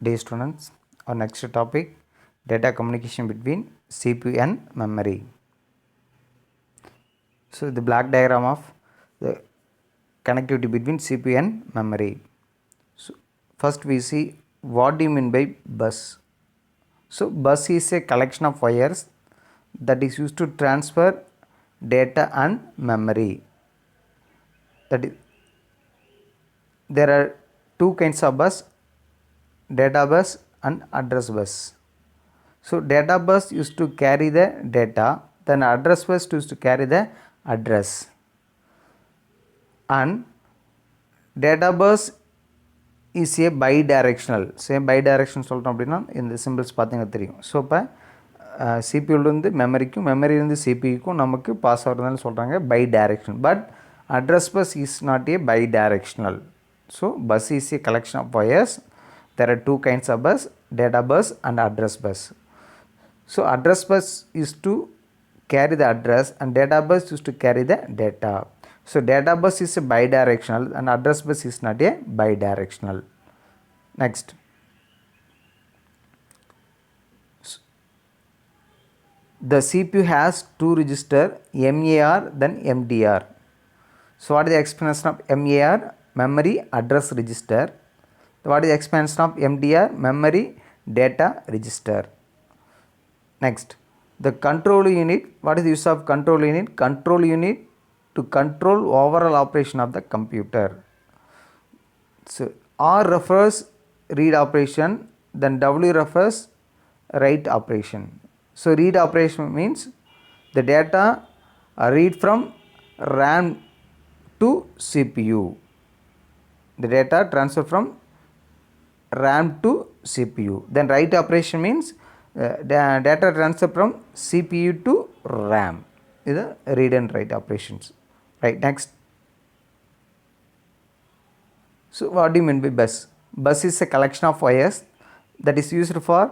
Dear students, our next topic data communication between CPU and memory. So, the black diagram of the connectivity between CPU and memory. So, first we see what do you mean by bus. So, bus is a collection of wires that is used to transfer data and memory. That is, there are two kinds of bus, data bus and address bus. So, data bus used to carry the data, then address bus used to carry the address, and data bus is a bidirectional. Same bidirectional சொல்லிட்டோம் அப்படின்னா இந்த symbols பார்த்தீங்கன்னா தெரியும். So இப்போ சிபியூலேருந்து மெமரிக்கும் மெமரியிலேருந்து சிபியூக்கும் நமக்கு pass ஆகிறதுனால சொல்கிறாங்க bidirectional. But address bus is not a bidirectional. So bus is a collection of wires. There are two kinds of bus, data bus and address bus. So address bus is to carry the address and data bus is to carry the data. So data bus is a bidirectional and address bus is not a bidirectional. Next, the CPU has two register MAR then MDR. So what is the expansion of MAR? Memory address register. What is the expansion of MDR? Memory data register. Next, the control unit. What is the use of control unit? Control unit to control overall operation of the computer. So R refers read operation, then W refers write operation. So read operation means the data are read from RAM to CPU. The data transfer from RAM to CPU. Then write operation means data transfer from CPU to RAM. Is the read and write operations. Right, next. So what do you mean by bus? Bus is a collection of wires that is used for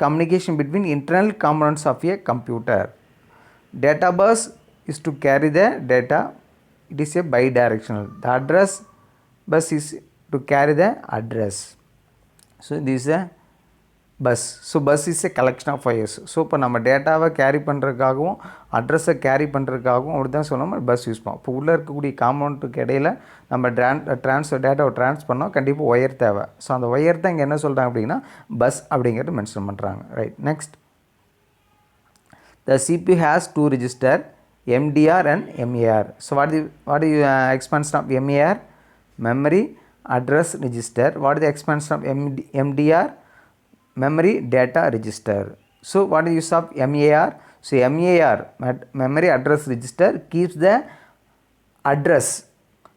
communication between internal components of a computer. Data bus is to carry the data. It is a bidirectional. The address bus is to carry the address. So this is a bus. So bus is a collection of wires. So இப்போ நம்ம டேட்டாவை carry பண்ணுறதுக்காகவும் அட்ரஸை carry பண்ணுறதுக்காகவும் அப்படி தான் சொல்லாமல் bus use பண்ணுவோம். இப்போ உள்ளே இருக்கக்கூடிய காம்பவுண்டுக்கு இடையில் நம்ம டேட்டாவை ட்ரான்ஸ் பண்ணோம், கண்டிப்பாக ஒயர் தேவை. ஸோ அந்த ஒயர் தான் இங்கே என்ன சொல்கிறாங்க அப்படின்னா பஸ் அப்படிங்கிறது மென்ஷன் பண்ணுறாங்க. Right, next. The CPU has two register MDR and MAR. So what is expansion of MAR? Memory address register. What is the expansion of MDR? Memory data register. So what is use of MAR? So MAR, memory address register, keeps the address.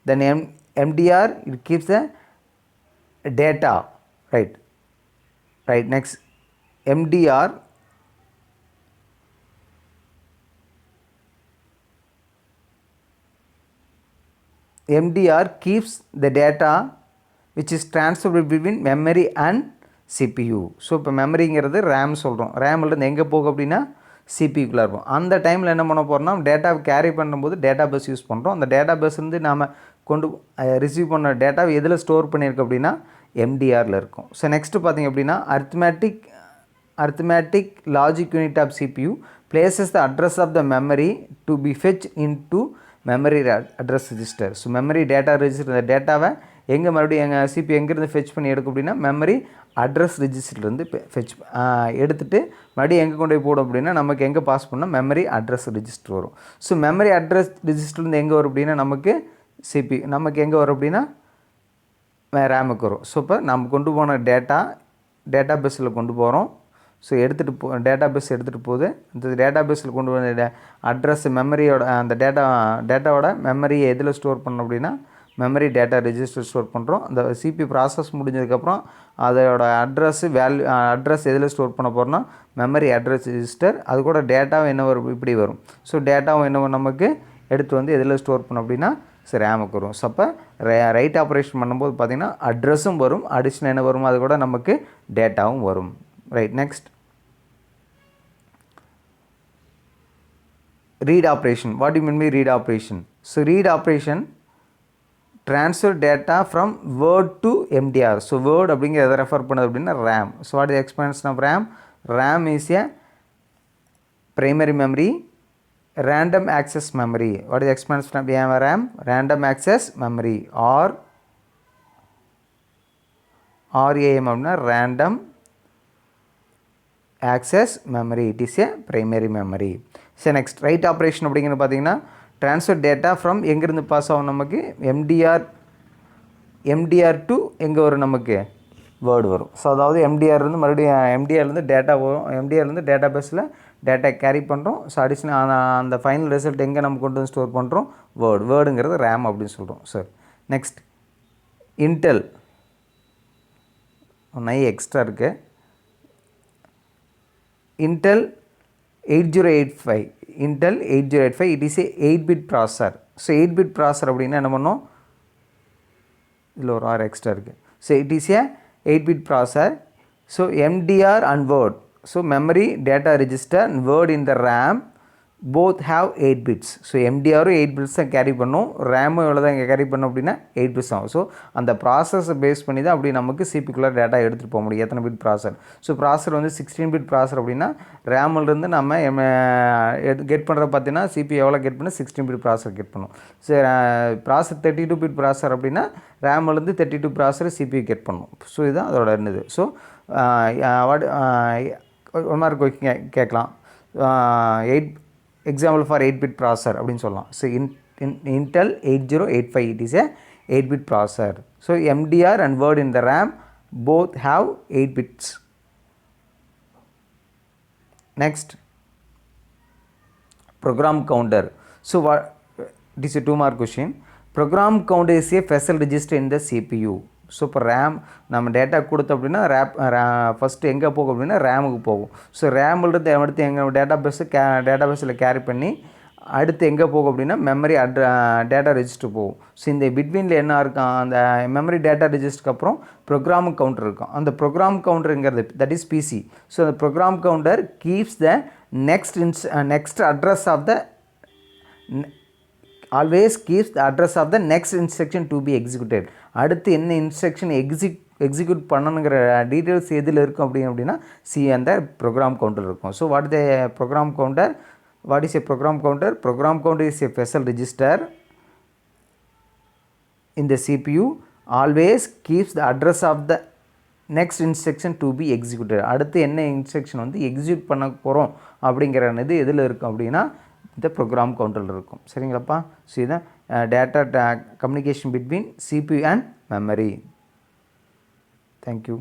Then MDR, it keeps the data. Right, next. MDR keeps the data which is transferred between memory and CPU. So இப்போ மெமரிங்கிறது RAM சொல்கிறோம். ரேம்லேருந்து எங்கே போகும் அப்படின்னா சிபிக்குள்ளே இருக்கும். அந்த டைமில் என்ன பண்ண போகிறோம்னா டேட்டாவை கேரி பண்ணும்போது டேட்டா பஸ் யூஸ் பண்ணுறோம். அந்த டேட்டா பஸ்லேருந்து நாம் ரிசீவ் பண்ண டேட்டாவை எதில் ஸ்டோர் பண்ணியிருக்கு அப்படின்னா MDRல இருக்கும். ஸோ நெக்ஸ்ட்டு பார்த்திங்க அப்படின்னா arithmetic logic unit of CPU places the address of the memory to be fetched into memory address register. So memory data register இந்த டேட்டாவை எங்கே மறுபடியும் எங்கள் சிபி எங்கேருந்து ஃபெச் பண்ணி எடுக்கும் அப்படின்னா மெமரி அட்ரஸ் ரெஜிஸ்டர்லேருந்து ஃபெச் எடுத்துகிட்டு மறுபடியும் எங்கே கொண்டு போய் போடும் அப்படின்னா நமக்கு எங்கே பாஸ் பண்ணால் மெமரி அட்ரஸ் ரெஜிஸ்டர் வரும். ஸோ மெமரி அட்ரஸ் ரெஜிஸ்டர்லேருந்து எங்கே வரும் அப்படின்னா நமக்கு எங்கே வரும் அப்படின்னா ரேமுக்கு வரும். ஸோ இப்போ நம்ம கொண்டு போன டேட்டா பேஸில் கொண்டு போகிறோம். ஸோ டேட்டா பேஸ் எடுத்துகிட்டு போகுது. இந்த டேட்டா பேஸில் கொண்டு வந்த அட்ரஸ் மெமரியோட அந்த டேட்டாவோட மெமரியை எதில் ஸ்டோர் பண்ணோம் அப்படின்னா மெமரி டேட்டா ரெஜிஸ்டர் ஸ்டோர் பண்ணுறோம். அந்த சிபி ப்ராசஸ் முடிஞ்சதுக்கப்புறம் அதோட அட்ரஸ் எதில் ஸ்டோர் பண்ண போகிறோம்னா மெமரி அட்ரஸ் ரெஜிஸ்டர். அது கூட டேட்டாவும் என்ன வரும், இப்படி வரும். ஸோ டேட்டாவும் என்ன நமக்கு எடுத்து வந்து எதில் ஸ்டோர் பண்ணோம் அப்படின்னா ரேமுக்கு வரும். ஸோ அப்போ ரைட் ஆப்ரேஷன் பண்ணும்போது பார்த்திங்கன்னா அட்ரஸும் வரும், அடிஷ்னல் என்ன வரும், அது கூட நமக்கு டேட்டாவும் வரும். Right, next. read operation. What do you mean by read operation? So read operation transfer data from word to MDR. So word அப்படிங்கிற எதை ரெஃபர் பண்ணுது அப்படின்னா RAM. So what is expansion of RAM? RAM is a primary memory, random access memory. What is the expansion of RAM? Random access memory or RAM அப்படின்னா random access memory. It is a primary memory. So next write operation அப்படிங்கிறது பார்த்தீங்கன்னா transfer data from எங்கிருந்து pass ஆகும் நமக்கு MDR to எங்கே வரும் நமக்கு word வரும். ஸோ அதாவது எம்டிஆர்லேருந்து மறுபடியும் எம்டிஆர்லேருந்து டேட்டா வரும். எம்டிஆர்லேருந்து டேட்டா பேஸில் டேட்டா கேரி பண்ணுறோம். ஸோ அடிஷ்னல் அந்த ஃபைனல் ரிசல்ட் எங்கே நம்ம கொண்டு வந்து ஸ்டோர் பண்ணுறோம்? வேர்டுங்கிறது ரேம் அப்படின்னு சொல்கிறோம். சார் நெக்ஸ்ட் இன்டெல் எக்ஸ்ட்ரா இருக்குது. Intel 8085 Intel 8085 it is a 8-bit processor. So 8-bit ப்ராசர் அப்படின்னா என்ன பண்ணோம்? இதில் ஒரு ஆறு எக்ஸ்ட்ரா இருக்குது. So it is a 8-bit processor. So MDR and word. So memory data register and word in the RAM both have 8 bits. So MDR 8 bits தான் carry பண்ணும். RAM எவ்வளோ தான் இங்கே கேரி பண்ணும் அப்படின்னா 8 bits ஆகும். ஸோ அந்த ப்ராசஸை பேஸ் பண்ணி தான் அப்படி நமக்கு சிபிக்குள்ளே டேட்டா எடுத்துகிட்டு போக முடியும். எத்தனை பிட் ப்ராசர்? ஸோ ப்ராசர் வந்து 16-bit ப்ராசர் அப்படின்னா ரேமிலிருந்து நம்ம கெட் பண்ணுற பார்த்தீங்கன்னா சிபி எவ்வளோ கெட் பண்ண 16-bit ப்ராசர் கெட் பண்ணும். சரி ப்ராசர் 32-bit ப்ராசர் அப்படின்னா ரேமிலேருந்து 32 ப்ராசர் சிபியூ கெட் பண்ணும். ஸோ இதுதான் அதோட இருந்தது. ஸோ ஒரு மாதிரி கேட்கலாம். எக்ஸாம்பிள் ஃபார் 8-bit ப்ராசர் அப்படின்னு சொல்லலாம். So Intel 8085 it is a 8-bit processor. So MDR and word in the RAM both have 8 bits. Next program counter. So it is a 2-mark question. Program counter is a special register in the CPU. So இப்போ RAM நம்ம data கொடுத்தோம் அப்படின்னா first எங்கே போகும் அப்படின்னா ரேமுக்கு போகும். So ரேமிலிருந்து அடுத்து எங்கள் டேட்டா பேஸில் கேரி பண்ணி அடுத்து எங்கே போகும் அப்படின்னா மெமரி டேட்டா ரெஜிஸ்டர் போகும். ஸோ இந்த பிட்வீனில் என்ன இருக்கும்? அந்த மெமரி டேட்டா ரெஜிஸ்டருக்கு அப்புறம் ப்ரோக்ராம் கவுண்டர் இருக்கும். அந்த ப்ரோக்ராம் கவுண்டருங்கிறது தட் இஸ் பிசி. ஸோ அந்த program counter keeps the next address of the always keeps the address of the next instruction to be executed. அடுத்து என்ன இன்ஸ்ட்ரக்ஷன் எக்ஸிக்யூட் பண்ணணுங்கிற டீட்டெயில்ஸ் எதில் இருக்கும் அப்படின்னா அந்த ப்ரோக்ராம் கவுண்டர் இருக்கும். So what is a program counter? What is a program counter? Program counter is a special register in the CPU always keeps the address of the next instruction to be executed. அடுத்து என்ன instruction வந்து execute பண்ண போகிறோம் அப்படிங்கிறது எதில் இருக்கும் அப்படின்னா இந்த ப்ரோக்ராம் கவுண்டரில் இருக்கும். சரிங்களாப்பா? ஸோ இதான் data communication between CPU and memory. Thank you.